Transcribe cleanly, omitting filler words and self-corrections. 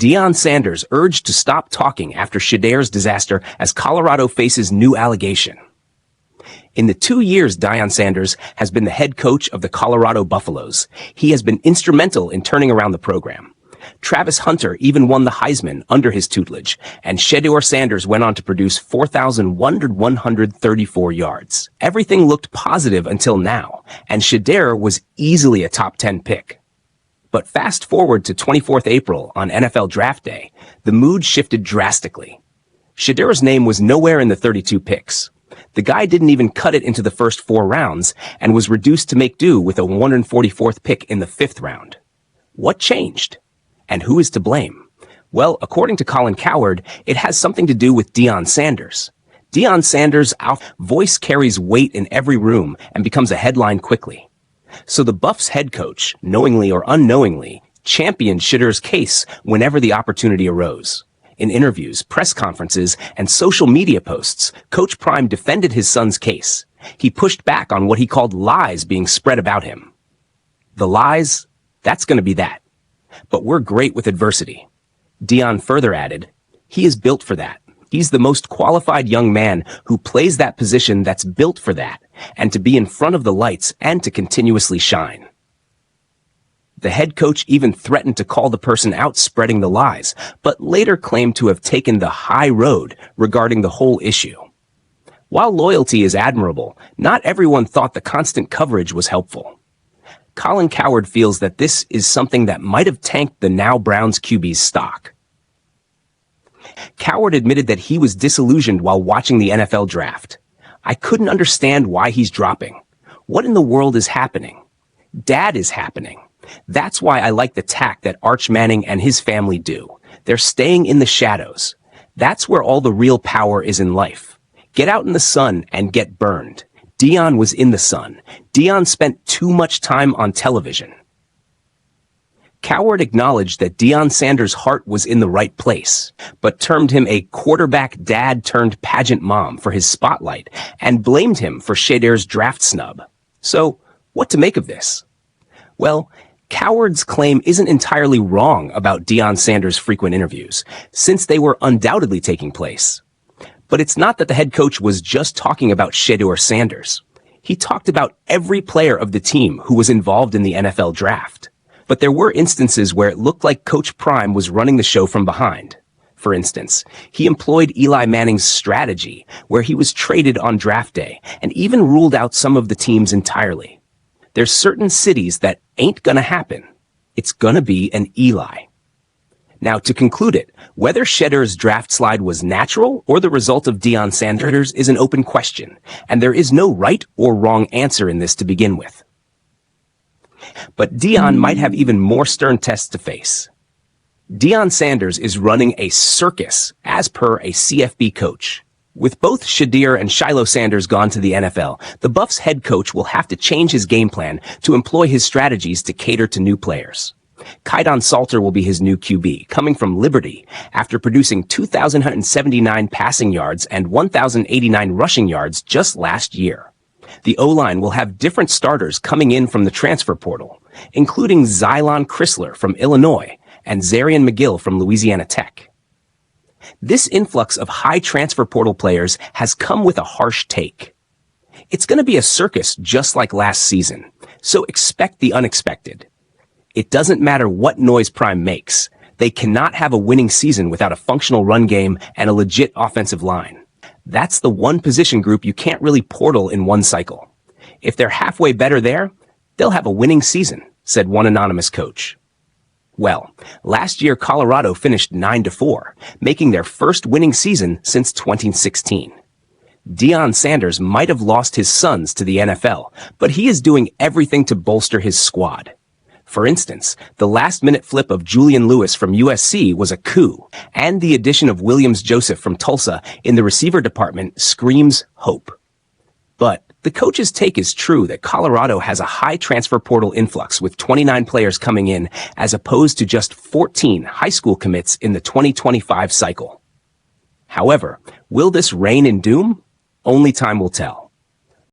Deion Sanders urged to stop talking after Shedeur's disaster as Colorado faces new allegation. In the 2 years Deion Sanders has been the head coach of the Colorado Buffaloes, he has been instrumental in turning around the program. Travis Hunter even won the Heisman under his tutelage, and Shedeur Sanders went on to produce 4,134 yards. Everything looked positive until now, and Shedeur was easily a top 10 pick. But fast forward to 24th April on NFL Draft Day, the mood shifted drastically. Shedeur's name was nowhere in the 32 picks. The guy didn't even cut it into the first 4 rounds and was reduced to make do with a 144th pick in the 5th round. What changed? And who is to blame? Well, according to Colin Cowherd, it has something to do with Deion Sanders. Deion Sanders' voice carries weight in every room and becomes a headline quickly. So the Buffs head coach, knowingly or unknowingly, championed Shedeur's case whenever the opportunity arose. In interviews, press conferences, and social media posts, Coach Prime defended his son's case. He pushed back on what he called lies being spread about him. The lies, that's going to be that. But we're great with adversity. Deion further added, he is built for that. He's the most qualified young man who plays that position that's built for that, and to be in front of the lights and to continuously shine. The head coach even threatened to call the person out spreading the lies, but later claimed to have taken the high road regarding the whole issue. While loyalty is admirable, not everyone thought the constant coverage was helpful. Colin Cowherd feels that this is something that might have tanked the now Browns QB's stock. Cowherd admitted that he was disillusioned while watching the NFL draft. I couldn't understand why he's dropping. What in the world is happening? Dad is happening. That's why I like the tack that Arch Manning and his family do. They're staying in the shadows. That's where all the real power is in life. Get out in the sun and get burned. Deion was in the sun. Deion spent too much time on television. Cowherd acknowledged that Deion Sanders' heart was in the right place, but termed him a quarterback dad turned pageant mom for his spotlight and blamed him for Shedeur's draft snub. So, what to make of this? Well, Cowherd's claim isn't entirely wrong about Deion Sanders' frequent interviews, since they were undoubtedly taking place. But it's not that the head coach was just talking about Shedeur Sanders. He talked about every player of the team who was involved in the NFL draft. But there were instances where it looked like Coach Prime was running the show from behind. For instance, he employed Eli Manning's strategy, where he was traded on draft day and even ruled out some of the teams entirely. There's certain cities that ain't gonna happen. It's gonna be an Eli. Now, to conclude it, whether Shedeur's draft slide was natural or the result of Deion Sanders is an open question, and there is no right or wrong answer in this to begin with. But Deion might have even more stern tests to face. Deion Sanders is running a circus, as per a CFB coach. With both Shedeur and Shiloh Sanders gone to the NFL, the Buffs head coach will have to change his game plan to employ his strategies to cater to new players. Kaidon Salter will be his new QB, coming from Liberty after producing 2,179 passing yards and 1,089 rushing yards just last year. The O-line will have different starters coming in from the transfer portal, including Xylon Chrysler from Illinois and Zarian McGill from Louisiana Tech. This influx of high transfer portal players has come with a harsh take. It's going to be a circus just like last season, so expect the unexpected. It doesn't matter what noise Prime makes. They cannot have a winning season without a functional run game and a legit offensive line. That's the one position group you can't really portal in one cycle. If they're halfway better there, they'll have a winning season, said one anonymous coach. Well, last year Colorado finished 9-4, making their first winning season since 2016. Deion Sanders might have lost his sons to the NFL, but he is doing everything to bolster his squad. For instance, the last-minute flip of Julian Lewis from USC was a coup, and the addition of Williams Joseph from Tulsa in the receiver department screams hope. But the coach's take is true that Colorado has a high transfer portal influx with 29 players coming in as opposed to just 14 high school commits in the 2025 cycle. However, will this reign in doom? Only time will tell.